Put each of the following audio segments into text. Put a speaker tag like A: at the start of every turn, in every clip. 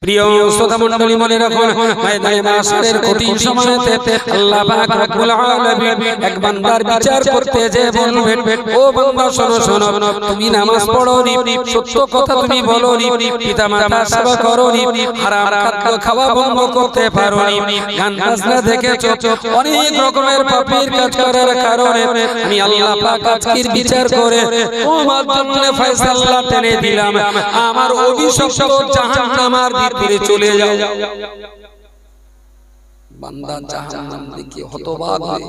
A: প্রিয় শ্রোতা মণ্ডলী মনে রাখুন ময়দানে মাশরের কঠিন সময়তে আল্লাহ পাক রব্বুল আলামিন এক বান্দার বিচার করতে যে বলবেন ও বান্দা শোনো শোনো তুমি নামাজ পড়োনি সত্য কথা তুমি বলোনি পিতামাতার সেবা করোনি হারাম খাদ্য খাওয়া বন্ধ করতে পারোনি গান বাজনা দেখেছো অনেক রকমের পাপের কাজ করার কারণে আমি আল্লাহ পাক আজকের বিচার করে তোমার জন্য ফয়সালা টেনে দিলাম আমার অভিশপ্ত জাহান্নামের ভিতরে চলে যাও বান্দা জাহান্নাম দেখে হতবাক হয়ে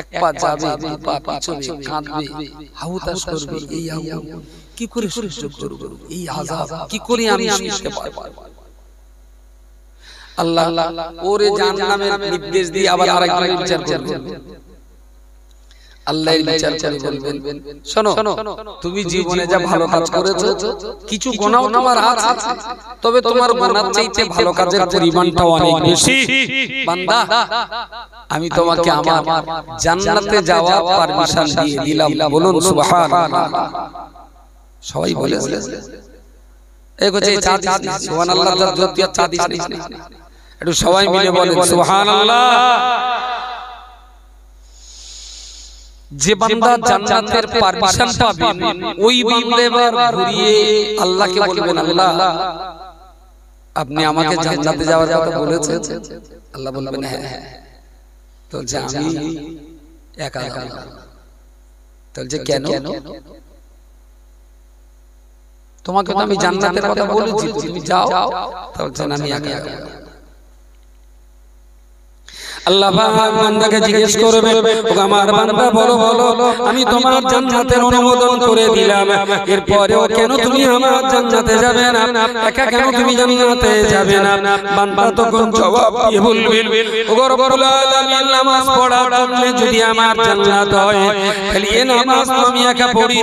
A: এক পা যাবে দুই পা পিছনে কাঁদবে হাউতাশ করবে এই আগুন কি করে সহ্য করব এই আযাব কি করে আমি সইতে পারব আল্লাহ ওরে জাহান্নামের নির্দেশ দিয়ে আবার আরেকবার বিচার করবেন আল্লাহর বিচার করে বলবেন শোনো তুমি জীবনে যা ভালো কাজ করেছো কিছু গুনাহ তোমার আছে তবে তোমার গুনার চাইতে ভালো কাজের পরিমাণটা অনেক বেশি বান্দা আমি তোমাকে আমার জান্নাতে যাওয়ার পারমিশন দিয়ে দিলাম বলুন সুবহানাল্লাহ সবাই বলে এই গোছে সুবহানাল্লাহ যত চা দিস না একটু সবাই মিলে বলেন সুবহানাল্লাহ যে বান্দা জান্নাতের পারমিশন পাবে ওই বান্দা এবার ঘুরিয়ে আল্লাহকে বলবেন আল্লাহ আপনি আমাকে জান্নাতে যাওয়ার কথা বলেছেন আল্লাহ বলবেন হ্যাঁ তো যে আমি একা একা তো যে কেন তোমাকে তো আমি জান্নাতের কথা বলেছি তুমি যাও তাহলে আমি একা একা আল্লাহ পাক বান্দাকে জিজ্ঞেস করবে ও আমার বান্দা বলো বলো আমি তোমার জান্নাতের অনুমোদন করে দিলাম এরপরেও কেন তুমি আমার জান্নাতে যাবে না একা কেন তুমি জান্নাতে যাবে না বান্দা তখন জবাব দিয়ে বলবে ও রব্বুল আলামিন নামাজ পড়ার জন্য যদি আমার জান্নাত হয় তাহলে এই নামাজ আমি একা পড়ি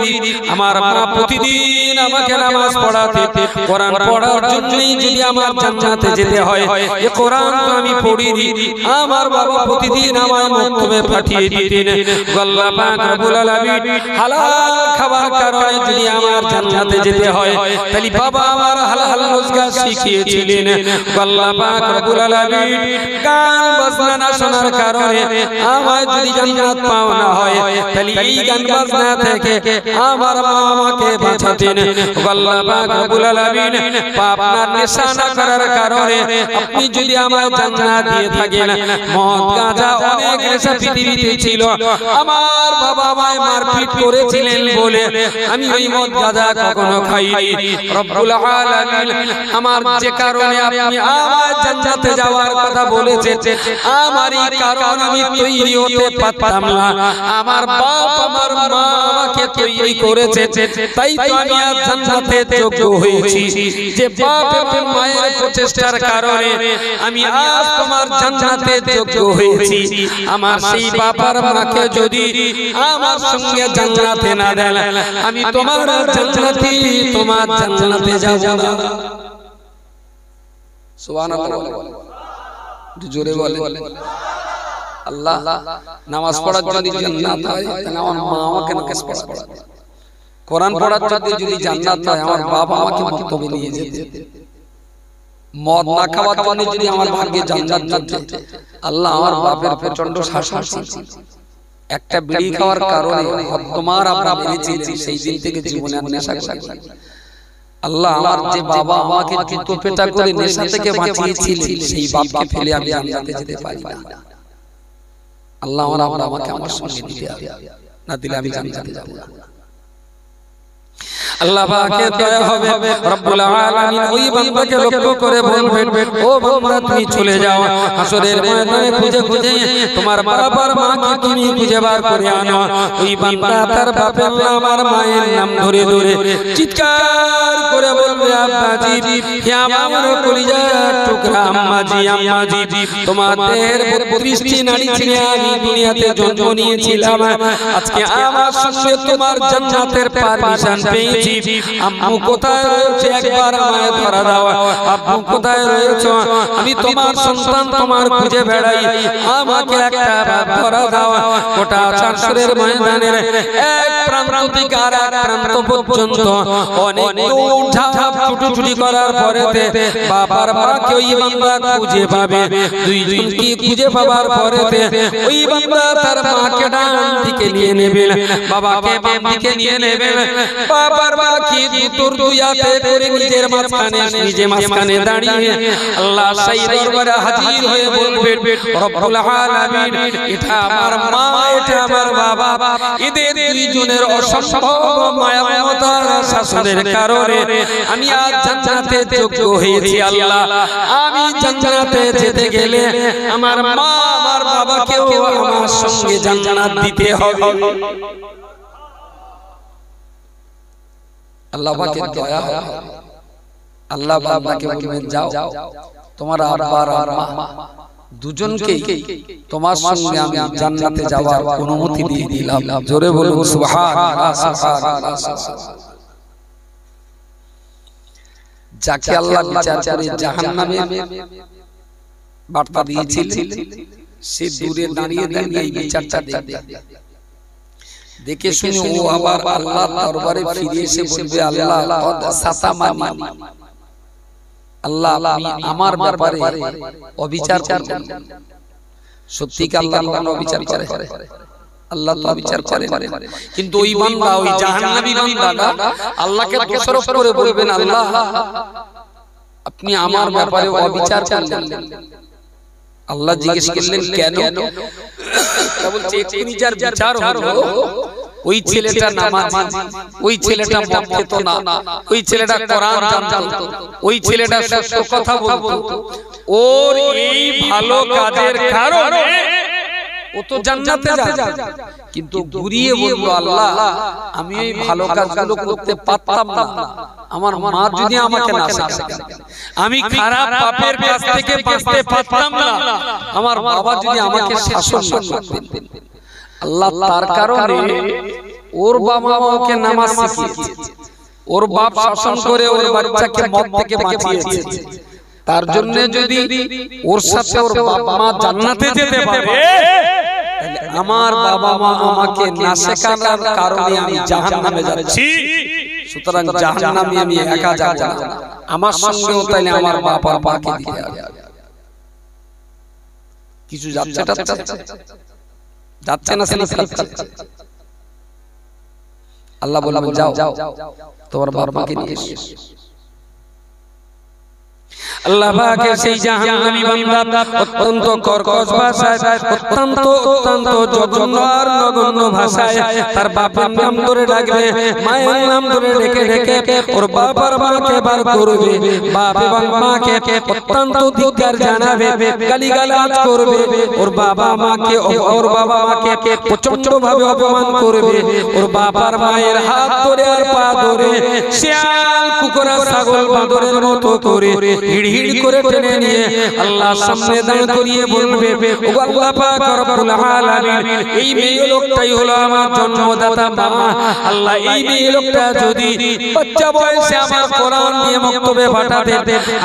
A: আমার মা প্রতিদিন আমাকে নামাজ পড়াতে কোরআন পড়ার জন্যই যদি আমার জান্নাতে যেতে হয় এই কোরআন তো আমি পড়ি আমার বাবা প্রতিদিন আমার মক্তবে পাঠিয়ে দিতেন আল্লাহ পাক রব্বুল আলামিন হালাল খাবার কারণে যদি আমার জান্নাতে যেতে হয় তাহলে বাবা আমার হালাল রোজগার শিখিয়েছিলেন আল্লাহ পাক রব্বুল আলামিন গান বাজনা না শোনার কারণে আমার যদি জান্নাত পাওয়া না হয় তাহলে এই গান বাজনা থেকে আমার মা আমাকে বাঁচাতেন আল্লাহ পাক রব্বুল আলামিন পাপ না নেশা না করার কারণে আপনি যদি আমার জান্নাত দিয়ে থাকেন মদ গাঁজা অনেক নেশা পৃথিবীতে ছিল আমার বাবা আমায় মারপিট করেছিলেন বলে আমি ওই মদ গাঁজা কখনো খাইনি রব্বুল আলামিন আমার যে কারণে আপনি আমার জান্নাতে যাওয়ার কথা বলেছেন আমার এই কারণ আমি তৈরি হতে পারতাম না আমার বাপ আমার মা আমাকে তৈরি করেছে তাই তো আমি আজ জান্নাতে যোগ্য হয়েছি যে বাপ এবং মায়ের প্রচেষ্টার কারণে আমি আজ তোমার জান্নাতে যোগ্য হয়েছি আমার সেই বাবার মাকে যদি আমার সঙ্গে জান্নাতে না দেন আমি তোমার জান্নাতে যাব না সুবহানাল্লাহ জোরে বলেন আল্লাহ নামাজ পড়ার যদি জান্নাত হয় তাহলে আমার মা আমাকে নামাজ পড়াবে কোরআন পড়ার যদি জান্নাত হয় আমার বাবা আমাকে মক্তবে নিয়ে যেতে মদ না খাওয়ার জন্য যদি আমার ভাগ্যে জান্নাত থাকতো আল্লাহ আমার বাপের প্রচন্ড শাসন একটা বিড়ি খাওয়ার কারণে তোমার আমরা মেরেছি সেই দিন থেকে জীবনে আর নেশা করি আল্লাহ আমার যে বাবা আমাকে জুতো পেটা করে নেশা থেকে বাঁচিয়েছিলেন সেই বাপকে ফেলে আমি জান্নাতে যেতে পারি না আল্লাহ আমাকে আমার সঙ্গে দিতে হবে না দিলে আমি জান্নাতে যাব না আল্লাহ পাকের দয়া হবে রব্বুল আলামিন ওই বান্দাকে লক্ষ্য করে বলবেন ও বান্দা তুমি চলে যাও হাসরের ময়দানে খুঁজে খুঁজে তোমার বাবার মাকে তুমি খুঁজে বার করে আনো ওই বান্দা তার বাপের নাম আর মায়ের নাম ধরে ধরে চিৎকার করে বলবে আব্বাজি হে আমার কলিজার টুকরা আম্মাজি আম্মাজি তোমার দেহের 32টি নাড়ি ছিঁড়ে আমি দুনিয়াতে জন্ম নিয়েছিলাম আজকে আমার সঙ্গে তোমার জান্নাতের পারমিশন পেয়েছি দিয়েছি আম্মু কোথায় রয়েছে একবার আমায় ধরা দাও আব্বু কোথায় রয়েছে আমি তোমার সন্তান তোমার খুঁজে বেড়াই আমাকে একটা ধরা দাও গোটা চারশোরের ময়দানের এক প্রান্ত থেকে আর এক প্রান্ত পর্যন্ত অনেক দৌড়ঝাঁপ ছুটোছুটি করার পরেতে বাবার মাকে ওই বান্দা খুঁজে পাবে দুইজনকে খুঁজে পাবার পরেতে ওই বান্দা তার মাকে ডান দিকে নিয়ে নেবে বাবাকে বাম দিকে নিয়ে নেবে বাবার মাকে দুটোর দুই হাতে করে নিজের মাঝখানে দাঁড়িয়ে আল্লাহ সেই দরবারে হাজির হয়ে বলবে রব্বুল আলামিন এটা আমার মা এটা আমার বাবা এদের দুইজনের অসম্ভব মায়া মমতার শাসনের কারণে আমি আজ জান্নাতে যোগ্য হয়েছি আল্লাহ আমি জান্নাতে যেতে গেলে আমার মা আমার বাবাকেও আমার সঙ্গে জান্নাত দিতে হবে আল্লাহ পাকের দয়া হবে আল্লাহ বাবাকে বলবেন যাও তোমার আব্বা আর মা দুজনকে তোমার সঙ্গে আমি জান্নাতে যাওয়ার অনুমতি দিয়ে দিলাম জোরে বলুন সুবহানাল্লাহ সুবহানাল্লাহ যাকে আল্লাহ বিচার করে জাহান্নামে বার্তা দিয়েছিলেন সে দূরে দাঁড়িয়ে দাঁড়িয়ে এই বিচারটা দেখে শুনে ও আবার আল্লাহর দরবারে ফিরে এসে বলবে আল্লাহ কদ সাতামানি আল্লাহ আমার ব্যাপারে অবিচার করলেন সত্যি কি আল্লাহ কোনো অবিচার করে আল্লাহ তো অবিচার করে কিন্তু ওই বান্দা ওই জাহান্নামী বান্দাটা আল্লাহকে দোষারোপ করে বলবেন আল্লাহ আপনি আমার ব্যাপারে অবিচার করলেন আল্লাহ জিজ্ঞেস করলেন কেন বলছে এক্ষুনি যার বিচার হলো ওই ছেলেটা নামাজি ওই ছেলেটা মদ খেত না ওই ছেলেটা কোরআন জানতো ওই ছেলেটা সত্য কথা বলতো ওর এই ভালো কাজের কারণে ও তো জান্নাতে যাবে কিন্তু ঘুরিয়ে বলল আল্লাহ আমি এই ভালো কাজগুলো করতে পারতাম না আমার মা যদি আমাকে না শেখাতো আমি খারাপ পাপের কাছ থেকে বাঁচতে পারতাম না আমার বাবা যদি আমাকে শাসন না করতেন আল্লাহ তার কারণে ওর বাবা মাকে নামাজ শিখিয়েছে ওর বাপ শাসন করে ওর বাচ্চাকে মদ থেকে বাঁচিয়েছে তার জন্য যদি ওর সাথে ওর বাবা মা জান্নাতে যেতে পারে আমার বাবা মা আমাকে না শেখানোর কারণে আমি জাহান্নামে যাচ্ছি সুতরাং জাহান্নামে আমি একা যাব না আমার সঙ্গেও তাইলে আমার বাবা মাকে দিয়ে কিছু যাচ্ছে যাচ্ছে না আল্লাহ বলবেন যাও তোমার বাবাকে নিয়ে এসো আল্লাহ পাকের সেই জাহান্নামী বান্দা অত্যন্ত কর্কশ ভাষায় অত্যন্ত জঘন্য আর নগণ্য ভাষায় তার বাবার নাম ধরে ডাকবে মায়ের নাম ধরে ডেকে ওর বাবার মাকে বার করবে বাপ এবং মাকে অত্যন্ত ধিক্কার জানাবে গালিগালাজ করবে ওর বাবা মাকে প্রচন্ড ভাবে অপমান করবে ওর বাবার মায়ের হাত ধরে আর পা ধরে শিয়াল কুকুর ছাগল বাঁদরের মতো করে হিড় করে টেনে নিয়ে আল্লাহ সামনে দাঁড় করিয়ে বলবে ও আল্লাহ পাক রব্বুল আলামিন এই মেয়ে লোকটাই হলো আমার জন্মদাতা মা আল্লাহ এই মেয়ে লোকটা যদি বাচ্চা বয়সে আমার কোরআন দিয়ে মক্তবে পাঠাতে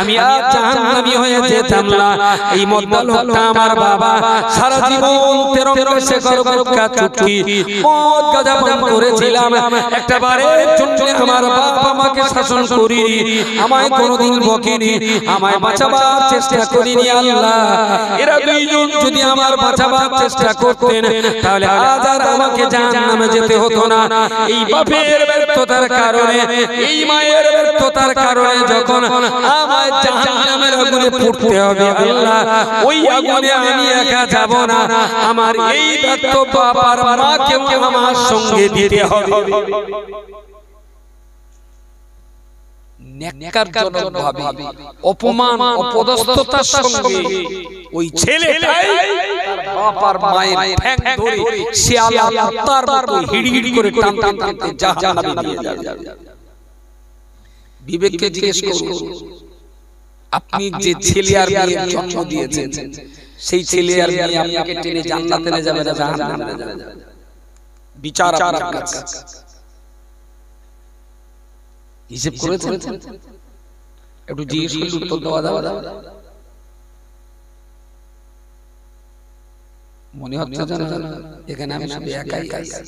A: আমি আজ জাহান্নামী হয়ে যেতাম না এই মদ্দা লোকটা আমার বাবা সারা জীবন তেরঙ্গা শেখর গুটখা চুটকি মদ গাঁজা পান করেছিলাম একটা বারের জন্য আমার বাপ আমাকে শাসন করিনি আমায় কোনোদিন বকেনি আমায় বাঁচাবার চেষ্টা করিনি আল্লাহ এরা দুইজন যদি আমার বাঁচাবার চেষ্টা করতেন তাহলে আজ আর আমাকে জাহান্নামে যেতে হতো না এই বাপের ব্যর্থতার কারণে এই মায়ের ব্যর্থতার কারণে যখন আমায় জাহান্নামের আগুনে পুড়তে হবে আল্লাহ ওই আগুনে আমি একা যাব না আমার এই ব্যর্থ বাপ আর মাকেও আমার সঙ্গে দিতে হবে নেকারজনক ভাবে অপমান অপদস্থতার সঙ্গে ওই ছেলেটাই তার বাপ আর মায়ের ঠ্যাং ধরে শিয়াল আত্মার মতো হিড়হিড় করে টানতে জাহান্নামে নিয়ে যাবে বিবেককে জিজ্ঞেস করুন আপনি যে ছেলে আর মেয়ের জন্ম দিয়েছেন সেই ছেলে আর মেয়ে আপনাকে টেনে জান্নাতে নিয়ে যাবে না জাহান্নামে যাবে বিচার আপনার কাছে হিসেব করেছেন? একটু জিজ্ঞেস করে উত্তর দেওয়া দাও। মনে হচ্ছে যেন এখানে আমি শুধু একাই আছি,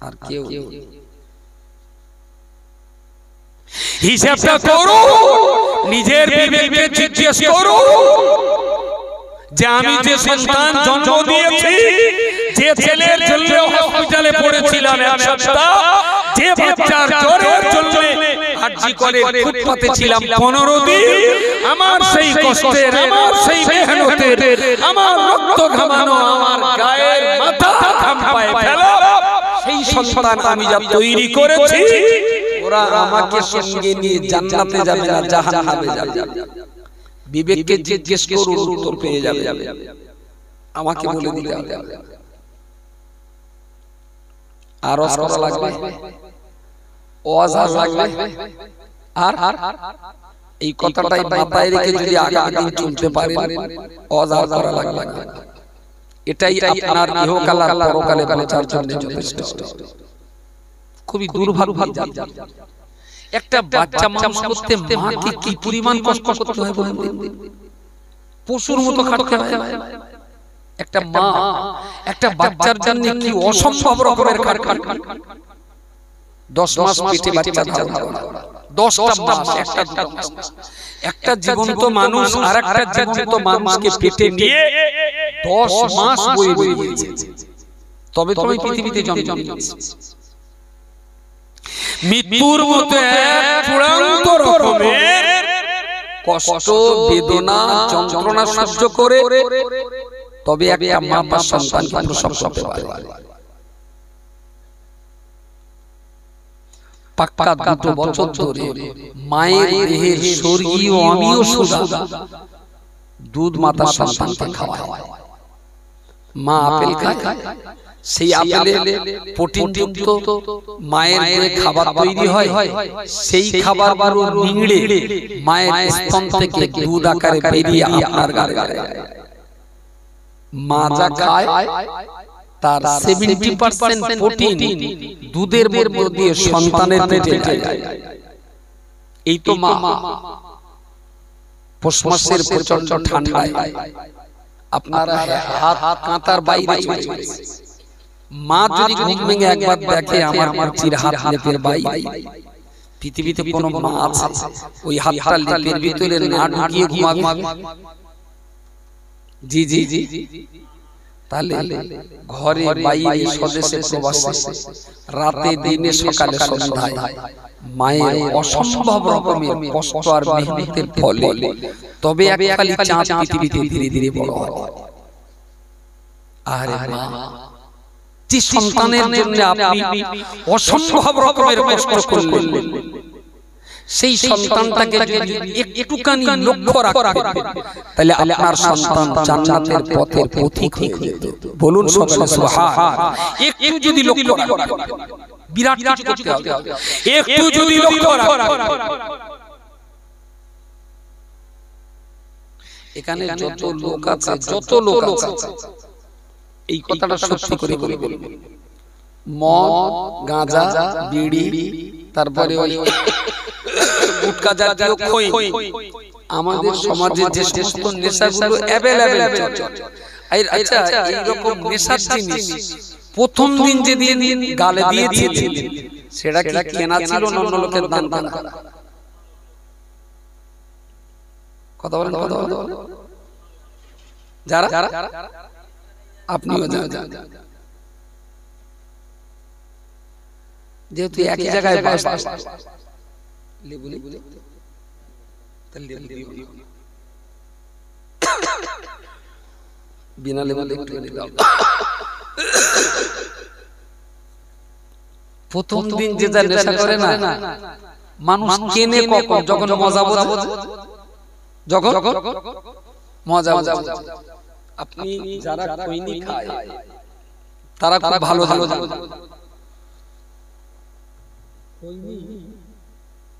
A: আর কেউ। হিসাবটা করো, নিজের বিবেককে জিজ্ঞেস করো যে আমি যে সন্তান জন্ম দিয়েছি, যে ছেলের জন্য হসপিটালে পড়েছিলাম এক সপ্তাহ, যে বাচ্চার জ্বরের জন্য আরজি করে ফুটপাতে ছিলাম 15 দিন, আমার সেই কষ্টের, আমার সেই মেহনতের, আমার রক্ত ঘামানো, আমার গায়ের মাথা ঘাম পায়ে ফেলা সেই সন্তান আমি যা তৈরি করেছি, ওরা আমাকে সঙ্গে নিয়ে জান্নাতে যাবে না জাহান্নামে যাবে। বিবেককে জিজ্ঞেস করুন, উত্তর পেয়ে যাবে। আমাকে বলে দিতে হবে। আর করা লাগবে, ওয়াজ লাগবে, আর এই কথাটাই মাথায় রেখে যদি আগামী দিন চলতে পারেন, ওয়াজ করা লাগবে। এটাই আপনার ইহকাল আর পরকালে পৌঁছার জন্য যথেষ্ট। খুবই দুর্ভাগ্য একটা বাচ্চা মানুষ করতে মাকে কি পরিমাণ কষ্ট করতে হয় বলেন? পশুর মতো খাটতে হয়। একটা মা একটা বাচ্চার জন্য কি অসম্ভব রকমের খাট। 10 মাস পেটে বাচ্চা ধারণ করা, 10টা মাস, একটা জীবন্ত মানুষ আর একটা জীবন্ত মানুষকে পেটে নিয়ে 10 মাস বয়ে বেরিয়েছে, তবে তুমি পৃথিবীতে জন্ম নিয়েছো। মৃত্যুর মতো এক চূড়ান্ত রকমের কষ্ট, বেদনা, যন্ত্রণা সহ্য করে তবে একটা মা তার সন্তানকে প্রসব করতে পারে। পাক্কা 2 বছর ধরে মায়ের দেহের স্বর্গীয় অমীয় সুধা দুধ মাতা সন্তানকে খাওয়ায়। মা আপেল খায়, সেই আপেলে প্রোটিনযুক্ত মায়ের দেহে খাবার তৈরি হয়, সেই খাবারগুলো নিংড়ে মায়ের স্তন থেকে দুধ আকারে বেরিয়ে আপনার গালে গালে মা যা খায় তার 70% প্রোটিন দুধের মধ্যে দিয়ে সন্তানের পেটে যায়। এই তো মা পৌষ মাসের প্রচন্ড ঠান্ডায় আপনার হাত কাঁটার বাইরে চলে গেছে। মা যদি ঘুম ভেঙে একবার দেখে আমার চির হাত লেপের বাইরে, পৃথিবীতে কোনো মা আছে ওই হাতটা লেপের ভিতরে না ঢুকিয়ে ঘুমাবে? জি জি জি। তাহলে ঘরে বাইরে স্বদেশে প্রবাসে রাতে দিনে সকালে সন্ধ্যায় মায়ের অসম্ভব রকমের কষ্ট আর মেহনতের ফলে তবে একখালি চাঁদ পৃথিবীতে ধীরে ধীরে বড় হয়। আরে মা, যে সন্তানের জন্য আপনি অসম্ভব রকমের কষ্ট করলেন, সেই সন্তানটাকে যদি একটুখানি লক্ষ্য রাখেন তাহলে আপনার সন্তান জান্নাতের পথের পথিক হয়ে যেত। বলুন সকলে সুবহান। একটু যদি লক্ষ্য রাখেন, বিরাট কিছু করতে হবে। একটু যদি লক্ষ্য রাখেন, এখানে যত লোক আছে, এই কথাটা সত্যি করে বলবেন, মদ, গাঁজা, বিড়ি, তারপরে ওই গুটখা জাতীয় খই, আমাদের সমাজে যে সমস্ত নেশাগুলো অ্যাভেলেবল চলছে, আচ্ছা এইরকম নেশার জিনিস প্রথম দিন যে দিন গালে দিয়েছিলেন সেটা কি কেনা ছিল না অন্য লোকের দান করা? কথা বলেন, কথা বলেন। যারা আপনিও যান, যেহেতু একই জায়গায় বাস, লেবু বিনা লেবু প্রথম দিন যে যা নেশা করে না মানুষ কেনে কখন? যখন মজা বোঝে, যখন মজা বোঝে। আপনি যারা খৈনি খায় তারা খুব ভালো ভালো জানে,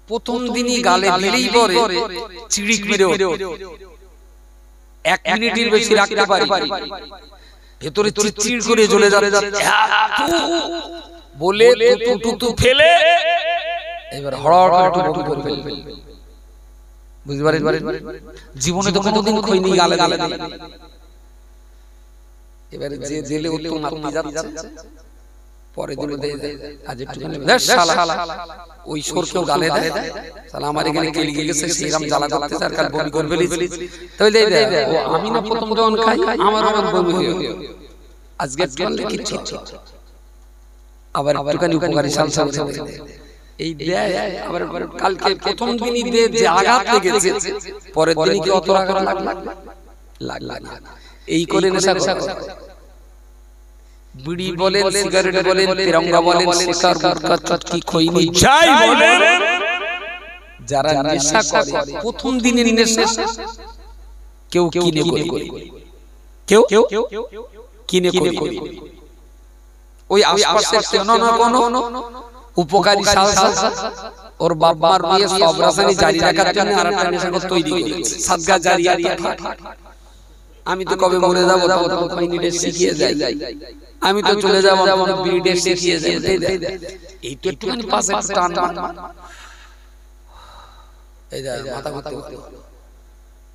A: প্রথম দিনই গালে দিলেই পরে চিড়িক মেরে 1 মিনিটের বেশি রাখতে পারি, ভেতরে চিড়চিড় করে জ্বলে যাবে বলে টুটু ফেলে এবার হড়হড় করে একটু বমি করে ফেলবে, বুঝতে পারেন? জীবনে তো কোনোদিন খইনি গালে গালে গালে। এবারে যে জেলে উত্তম মারতে যাচ্ছে, পরে দিন আজ একটু ওই সরকেও গালে দেয়, শালা আমার এখানে কে লিখে গেছে শ্রীরাম জ্বালা করতে তার কাল বমি করে ফেলেছি, তাহলে ও আমি না প্রথম যখন খাই আমার বমি হয়ে আজকে কিচ্ছু, আবার একটুখানি উপকারী সালসা এই দেয়, আবার কালকে প্রথম দিনই দিয়ে যে আঘাত লেগেছে পরের দিনই কি অত আঘাত লাগলা, এই করে নেশা করে। বিড়ি বলেন, সিগারেট বলেন, তিরঙ্গা বলেন, শিকার গুটখা চটকি খইনি যাই বলেন, যারা নেশা করে প্রথম দিনের নেশা কেউ কিনে করে, কেউ কিনে করে, ওই আশপাশের কোনো না কোনো উপকারী সালসা ওর বাবার দিয়ে সব রাসায়নিক জারি রাখার জন্য আরেকটা নেশা তৈরি করেছে, সাদগা জারি আছে। আমি তো কবে মরে যাবো, তখন খইনিটা শিখিয়ে যাই, আমি তো চলে যাবো, বিড়িটা শিখিয়ে যাই, এই তো একটুখানি পাশে টান এই যা মাথা ঘুরতে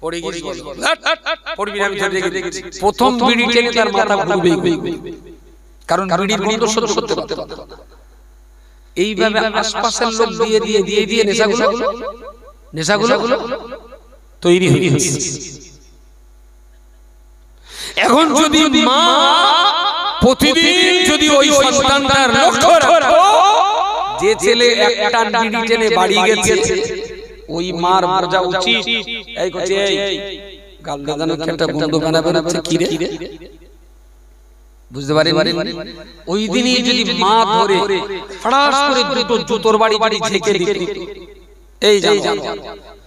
A: পড়ে গেছি, পড়বি না, আমি ধরে রেখেছি। প্রথম বিড়ি টেনে তার মাথা ঘুরবে, কারণ বিড়ির গন্ধ সহ্য করতে পারত না। এইভাবে আশপাশের লোক দিয়ে দিয়ে দিয়ে দিয়ে নেশাগুলো তৈরি হয়ে গেছে। এখন যদি মা প্রতিদিন যদি ওই সন্তানটার লক্ষ্য রাখো যে ছেলে একটা বিড়ি টেনে বাড়ি গেছে, ওই মার বোঝা উচিত এই করছে, এই গাল দাদানো একটা গন্ধ বানাবে না, কি রে, বুঝতে পারি? ওই দিনই যদি মা ধরে ফড়াস করে দুটো জুতোর বাড়ি বাড়ি ঝেঁকে দিত, এই যা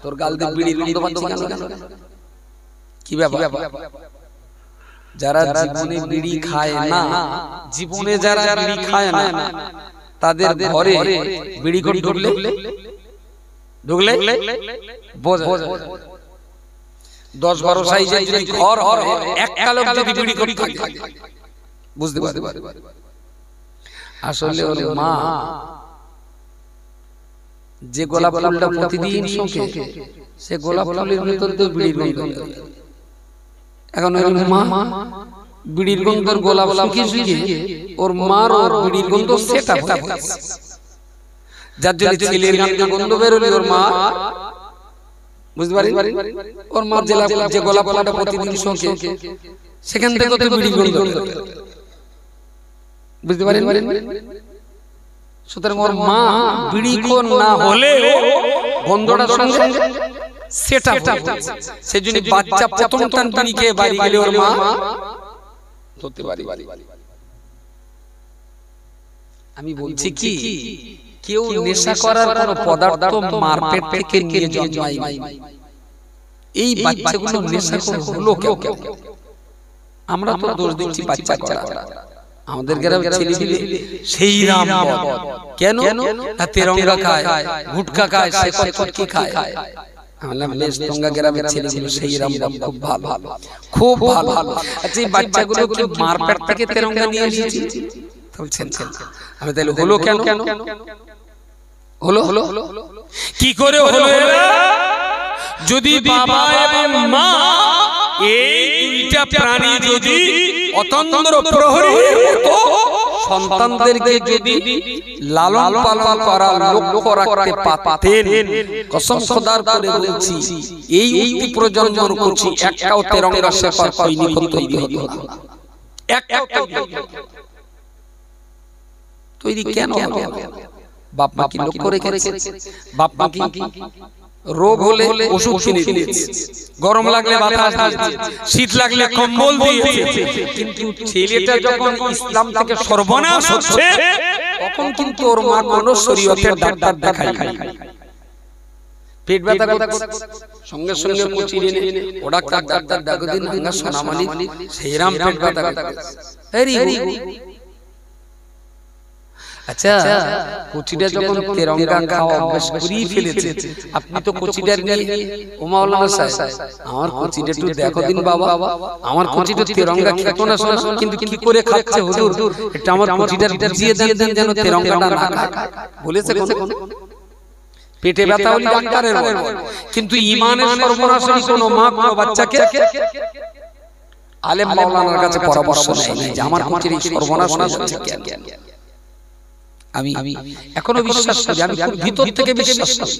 A: তোর গাল দিয়ে বিড়ির গন্ধ পাচ্ছি কেন, কি ব্যাপার? যারা জীবনে বিড়ি খায় না, জীবনে যারা বিড়ি খায় না, তাদের ঘরে বিড়ি করে ঢুকলে বোঝা 10-12 সাইজের যদি ঘর হয়, একটা লোক যদি বিড়ি করে থাকে বুঝতে পারে। আসলে ওর মা যে গোলাপ ফুলটা প্রতিদিন শোকে, সে গোলাপ ফুলের ভিতর তো বিড়ির গন্ধ। এখন ওর মা বিড়ির গন্ধর গোলাপ শুকিয়ে শুকিয়ে ওর মার ওর বিড়ির গন্ধ সেটা হয়েছে, যার জন্য ছেলের গন্ধ বেরোলে ওর মা, বুঝতে পারি? ওর মা যে গোলাপ ফুলটা প্রতিদিন শোকে, সেখান থেকে তো বিড়ির গন্ধ, বুঝতে পারেন? সুতরাং ওর মা বিড়িখোর না হলে গন্ধটা সঙ্গে সেটা সেজন্য বাচ্চা প্রথম টান বিড়ি খেয়ে বাড়ি গেলে ওর মা ধরতে পারি। আমি বলছি কি, কেউ নেশা করার কোনো পদার্থ মার পেট থেকে নিয়ে জন্মায় না। এই বাচ্চাগুলো নেশা হলো কেউ, আমরা তো দোষ দিচ্ছি বাচ্চা করা। আমাদের গ্রামে ছেলে দিলে সেই রাম কেন তেরঙ্গা খায়, গুটকা খায়, শেকর চটকি খায়। আমরা বেশতঙ্গা গ্রামের ছেলেগুলো সেই রাম খুব ভালো, খুব ভালো। আচ্ছা এই বাচ্চাগুলো কি মার পেট থেকে তেরঙ্গা নিয়ে এসেছে? বলছেন আমি তাহলে হলো কেন, হলো কি করে হলো? যদি বাবা এবং মা এই দুইটা প্রাণী যদি অতন্দ্র প্রহরীর মতো সন্তানদেরকে যদি লালন পালন করার লক্ষ্য রাখতে পারতেন, কসম খোদার করে বলছি এই উক্তি প্রজন্ম করছি একটাও তেরঙ্গা শেকর খইনি তৈরি হতো না, একটাও তৈরি কেন হবে? বাপ মা কি লক্ষ্য রেখেছে? বাপ মা কি রোগ হলে ওষুধ কিনে দিয়েছে, গরম লাগলে বাতাস দিয়েছে, শীত লাগলে কম্বল দিয়েছে, কিন্তু ছেলেটা যখন ইসলাম থেকে সর্বনাশ হচ্ছে তখন কিন্তু ওর মা কোন শরীয়তের ডাক্তার দেখায় খায়, পেট ব্যথা সঙ্গে সঙ্গে মুচিয়ে এনে ওটা ডাক্তার ডাকো দিন হাঙ্গা সোনামানি সেইরাম পেট ব্যথা আচ্ছা কচিটা যখন তেরঙ্গা খাওয়া অভ্যাস করিয়ে ফেলেছে, আপনি তো কচিটার নিয়ে ও মাওলানা সাহেব আমার কচিটা একটু দেখো দিন বাবা, আমার কচিটা তেরঙ্গা খেত না শোনা, কিন্তু কি করে খাচ্ছে হুজুর, এটা আমার কচিটার বুঝিয়ে দেন যেন তেরঙ্গাটা না খায়, বলেছে কোন? পেটে ব্যথা হলে ডাক্তারের বলে, কিন্তু ঈমানের সর্বনাশ হলে কোনো মা কোনো বাচ্চাকে আলেম মাওলানার কাছে পরামর্শ নেয় যে আমার পুত্রের এই সর্বনাশ হয়েছে কেন। আমি এখনো বিশ্বাস করি, আমি খুব ভিতর থেকে বিশ্বাস করি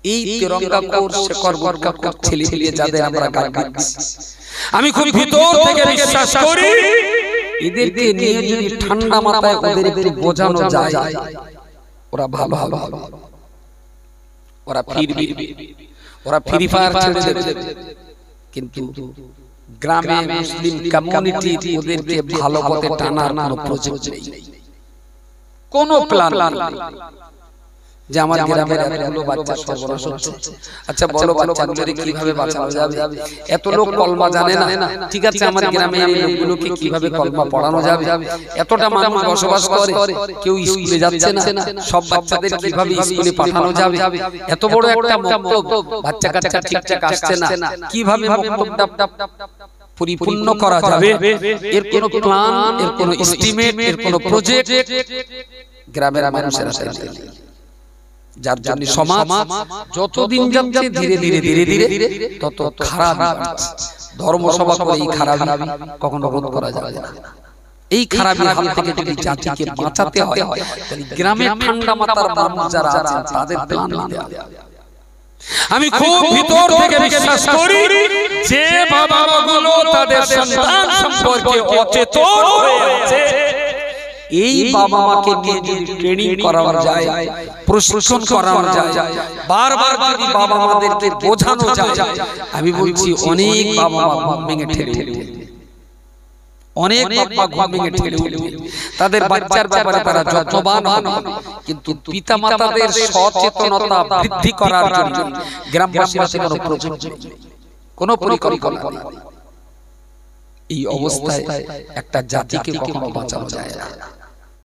A: এই তিরঙ্গা কোর্স করবরকা ছেলে ছেলে যাদের আমরা গাল দিচ্ছি, আমি খুব ভিতর থেকে বিশ্বাস করি এদেরকে নিয়ে যদি ঠান্ডা মাথায় ওদের একটু বোঝানো যায় ওরা ভালো হবে, ওরা ফিরবে, ওরা ফ্রি ফায়ার ছেড়ে দেবে। কিন্তু গ্রামে মুসলিম কমিউনিটি ওদেরকে ভালো পথে টানার কোনো প্রজেক্ট নেই, কোনো প্ল্যান নেই যে আমার গ্রামের এতগুলো বাচ্চা সর্বনাশ হচ্ছে। আচ্ছা বলো বাচ্চাগুলোকে কিভাবে বাঁচানো যাবে? এত লোক কলমা জানে না, ঠিক আছে আমার গ্রামে এই লোকগুলোকে কিভাবে কলমা পড়ানো যাবে? এতটা মানুষ বসবাস করে, কেউ স্কুলে যাচ্ছে না, সব বাচ্চাদের কিভাবে স্কুলে পাঠানো যাবে? এত বড় একটা মক্তব, বাচ্চা কাচ্চা ঠিকঠাক আসছে না, কিভাবে মক্তবটা পরিপূর্ণ করা যাবে? এর কোনো প্ল্যান, এর কোনো এস্টিমেট, এর কোনো প্রজেক্ট গ্রামের মানুষেরা চায়। যার জন্য সমাজ যতদিন যাচ্ছে ধীরে ধীরে ধীরে ধীরে তত খারাপ ধর্মসভা করে এই খারাপ কখনো রোধ করা যাবে না। এই খারাপের হাত থেকে যদি জাতিকে বাঁচাতে হয় তাহলে গ্রামে ঠান্ডা মাথার মানুষ যারা আছে তাদের প্ল্যান নিতে হবে। আমি খুব ভিতর থেকে বিশ্বাস করি যে বাবাগুলো তাদের সন্তান সম্পর্কে অচেতন হয়ে আছে, এই বাবা মাকে নিয়ে যদি ট্রেনিং করানো যায়, প্রশিক্ষণ করানো যায়, বারবার যদি বাবা মাদেরকে বোঝানো যায়, আমি বলছি অনেক বাবা মা ঘুম ভেঙে ঠেলে উঠবে, অনেক বাবা ঘুম ভেঙে ঠেলে উঠবে। তাদের বাচ্চার ব্যাপারে তারা যত্নবান হবে, কিন্তু পিতা মাতাদের সচেতনতা বৃদ্ধি করার জন্য গ্রামবাসীরা কোনো প্রযুক্তি নেই, কোনো পরিকল্পনা নেই। এই অবস্থায় একটা জাতিকে কখনো বাঁচানো যায় না।